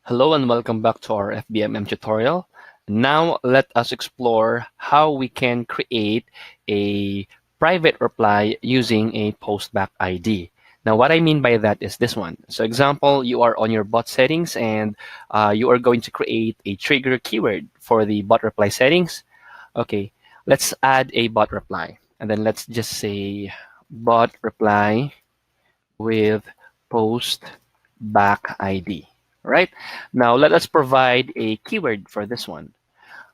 Hello and welcome back to our FBMM tutorial. Now let us explore how we can create a private reply using a postback ID. Now what I mean by that is this one. So example, you are on your bot settings and you are going to create a trigger keyword for the bot reply settings. Okay, let's add a bot reply and then let's just say bot reply with postback ID. Right? Now let us provide a keyword for this one.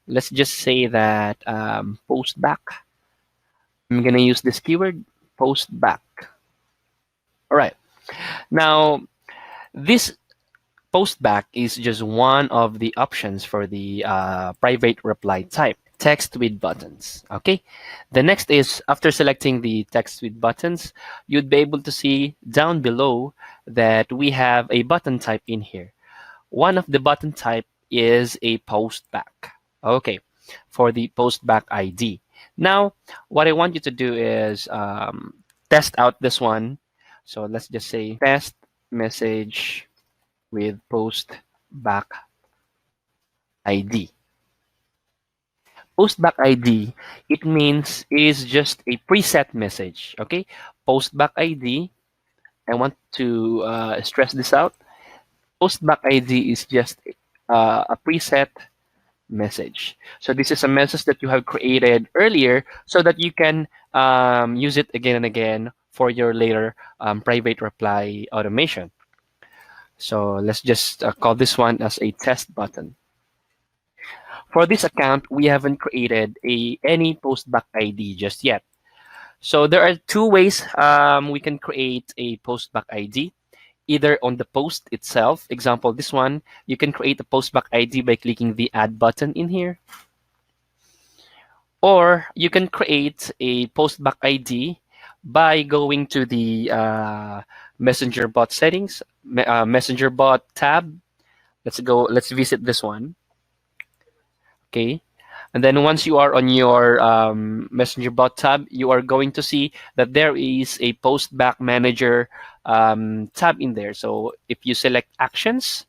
Let's just say that post back. I'm gonna use this keyword post back. All right. Now this post back is just one of the options for the private reply type text with buttons. Okay. The next is after selecting the text with buttons, you'd be able to see down below that we have a button type in here. One of the button type is a postback. Okay, for the postback ID. Now, what I want you to do is test out this one. So let's just say test message with postback ID. Postback ID, it means it is just a preset message. Okay, postback ID. I want to stress this out. Postback ID is just a preset message. So this is a message that you have created earlier so that you can use it again and again for your later private reply automation. So let's just call this one as a test button. For this account, we haven't created any postback ID just yet. So there are two ways we can create a postback ID. Either on the post itself, example this one, you can create a postback ID by clicking the add button in here. Or you can create a postback ID by going to the messenger bot settings, messenger bot tab. Let's visit this one. Okay. And then once you are on your messenger bot tab, you are going to see that there is a postback manager tab in there. So if you select actions,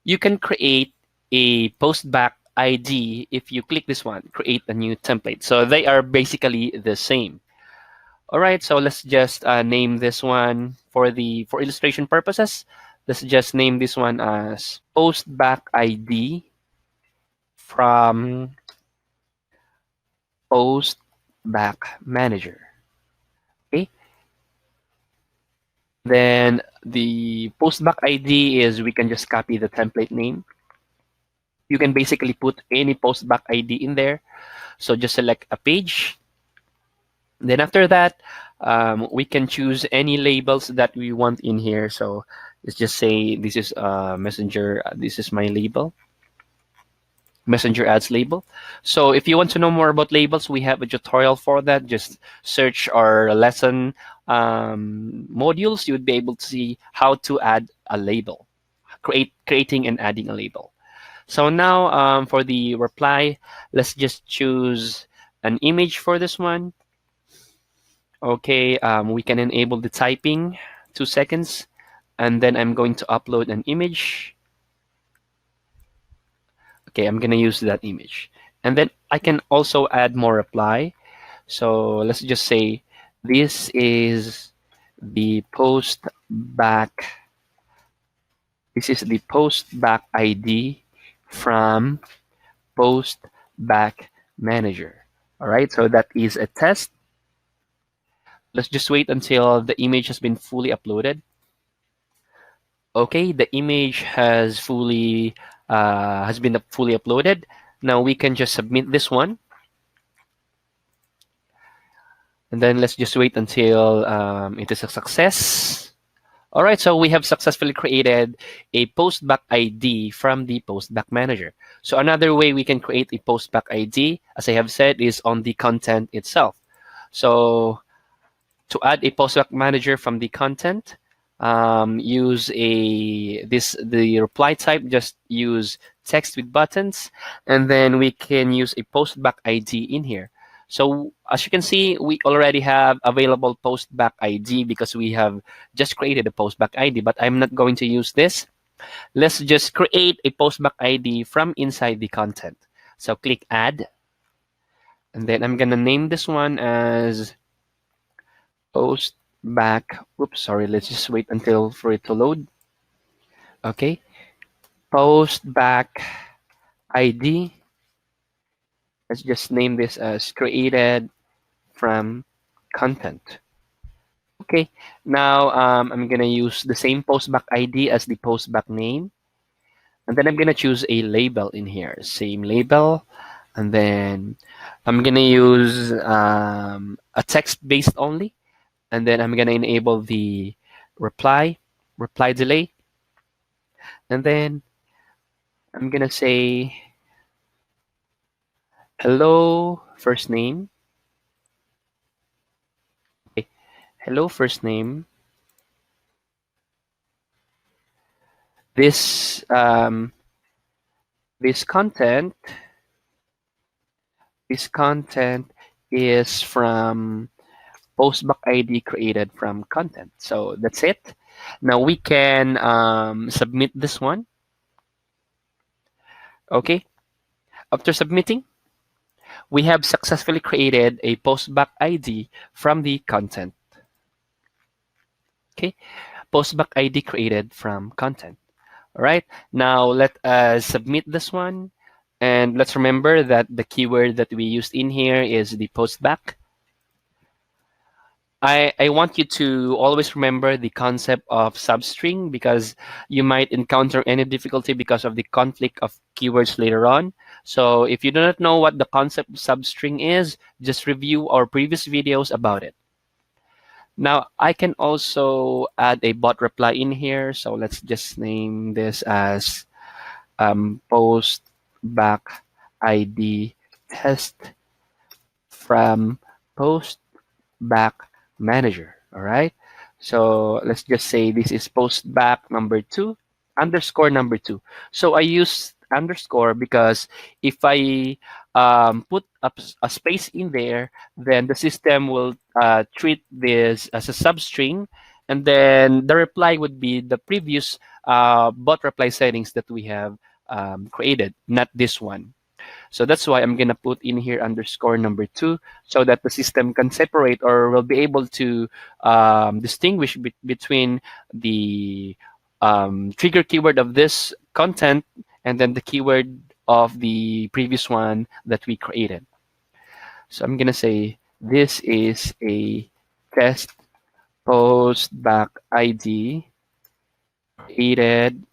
you can create a postback ID. If you click this one, create a new template. So they are basically the same. All right, so let's just name this one for illustration purposes. Let's just name this one as postback ID from postback manager. Okay. Then the postback ID is we can just copy the template name. You can basically put any postback ID in there. So just select a page. Then after that, we can choose any labels that we want in here. So let's just say this is messenger. This is my label. Messenger ads label. So if you want to know more about labels, we have a tutorial for that. Just search our lesson modules. You would be able to see how to add a label, creating and adding a label. So now for the reply, let's just choose an image for this one. Okay, we can enable the typing, 2 seconds, and then I'm going to upload an image. Okay, I'm gonna use that image. And then I can also add more reply. So let's just say this is the postback. This is the postback ID from postback manager. All right, so that is a test. Let's just wait until the image has been fully uploaded. Okay, the image has been fully uploaded. Now we can just submit this one. And then let's just wait until it is a success. All right, so we have successfully created a postback ID from the postback manager. So another way we can create a postback ID, as I have said, is on the content itself. So to add a postback manager from the content, use the reply type, just use text with buttons, and then we can use a postback ID in here. So as you can see, we already have available postback ID because we have just created a postback ID, but I'm not going to use this. Let's just create a postback ID from inside the content. So click add, and then I'm gonna name this one as postback. Oops, sorry. Let's just wait until for it to load. Okay, postback ID. Let's just name this as created from content. Okay, now I'm gonna use the same postback ID as the postback name, and then I'm gonna choose a label in here. Same label, and then I'm gonna use a text based only, and then I'm gonna enable the reply, reply delay, and then I'm gonna say hello first name. Okay, hello first name. This this content this content is from postback ID created from content. So that's it. Now we can submit this one. Okay. After submitting, we have successfully created a postback ID from the content. Okay. Postback ID created from content. All right. Now let us submit this one. And let's remember that the keyword that we used in here is the postback. I want you to always remember the concept of substring because you might encounter any difficulty because of the conflict of keywords later on. So if you do not know what the concept of substring is, just review our previous videos about it. Now, I can also add a bot reply in here. So let's just name this as post back ID test from post back manager. All right. So let's just say this is post back number 2 underscore number 2. So I use underscore because if I put a space in there, then the system will treat this as a substring, and then the reply would be the previous bot reply settings that we have created, not this one. So that's why I'm gonna put in here underscore number 2 so that the system can separate or will be able to distinguish between the trigger keyword of this content and then the keyword of the previous one that we created. So I'm gonna say this is a test post back ID created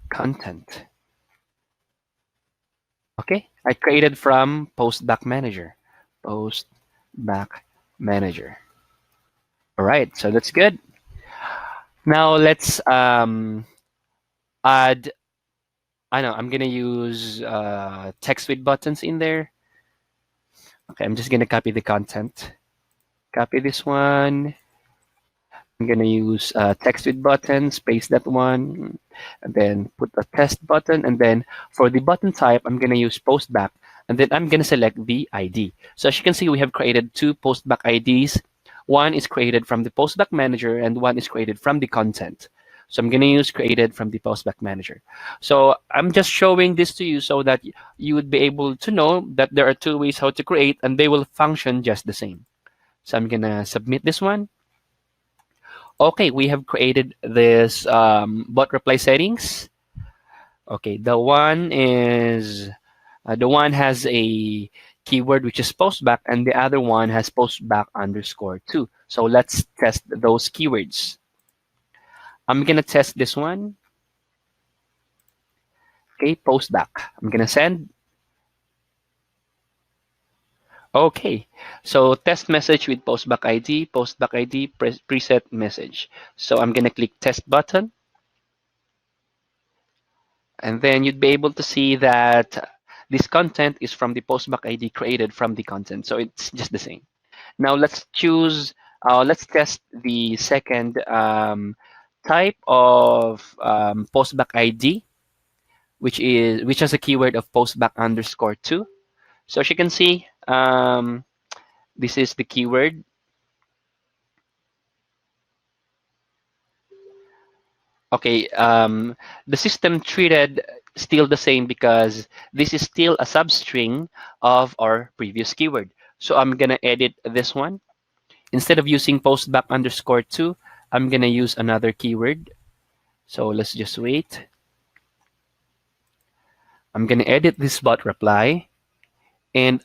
content. Okay, I created from post back manager. Post back manager. All right, so that's good. Now let's add. I know I'm gonna use text with buttons in there. Okay, I'm just gonna copy the content. Copy this one. I'm gonna use text with buttons, paste that one, and then put a test button. And then for the button type, I'm gonna use post back, and then I'm gonna select the ID. So as you can see, we have created 2 post back IDs. One is created from the post back manager, and one is created from the content. So I'm gonna use created from the post back manager. So I'm just showing this to you so that you would be able to know that there are 2 ways how to create, and they will function just the same. So I'm gonna submit this one. Okay, we have created this bot reply settings. Okay, the one has a keyword which is postback, and the other one has postback underscore 2. So let's test those keywords. I'm gonna test this one. Okay, postback. I'm gonna send. Okay, so test message with postback ID preset message. So I'm gonna click test button. And then you'd be able to see that this content is from the postback ID created from the content. So it's just the same. Now let's test the second type of postback ID, which has a keyword of postback underscore 2. So as you can see, this is the keyword. Okay, the system treated still the same because this is still a substring of our previous keyword. So I'm gonna edit this one. Instead of using postback underscore two, I'm gonna use another keyword. So let's just wait. I'm gonna edit this bot reply, and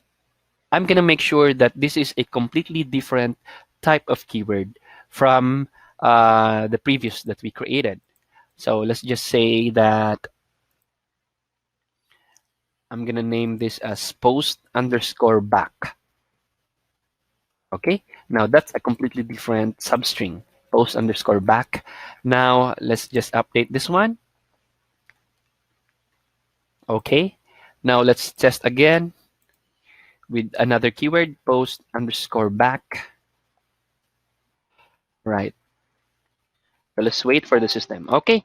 I'm gonna make sure that this is a completely different type of keyword from the previous that we created. So let's just say that I'm gonna name this as post underscore back. Okay, now that's a completely different substring, post underscore back. Now let's just update this one. Okay, now let's test again with another keyword, post underscore back. Right, so let's wait for the system. Okay,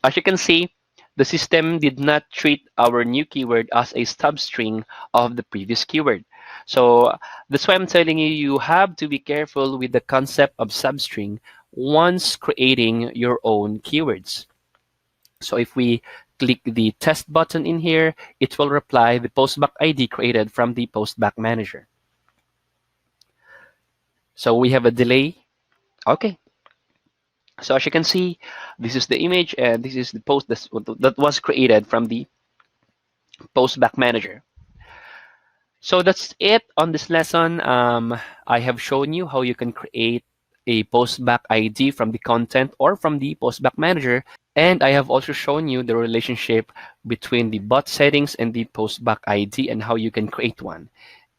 as you can see, the system did not treat our new keyword as a substring of the previous keyword. So that's why I'm telling you, you have to be careful with the concept of substring once creating your own keywords. So if we click the test button in here, it will reply the postback ID created from the postback manager. So we have a delay. Okay. So as you can see, this is the image and this is the post that was created from the postback manager. So that's it on this lesson. I have shown you how you can create a postback ID from the content or from the postback manager. And I have also shown you the relationship between the bot settings and the postback ID and how you can create one.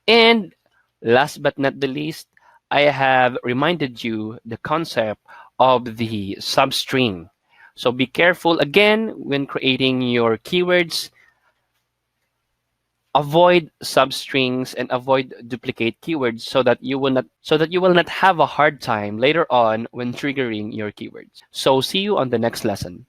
And last but not the least, I have reminded you the concept of the substring. So be careful again when creating your keywords. Avoid substrings and avoid duplicate keywords so that you will not have a hard time later on when triggering your keywords. So see you on the next lesson.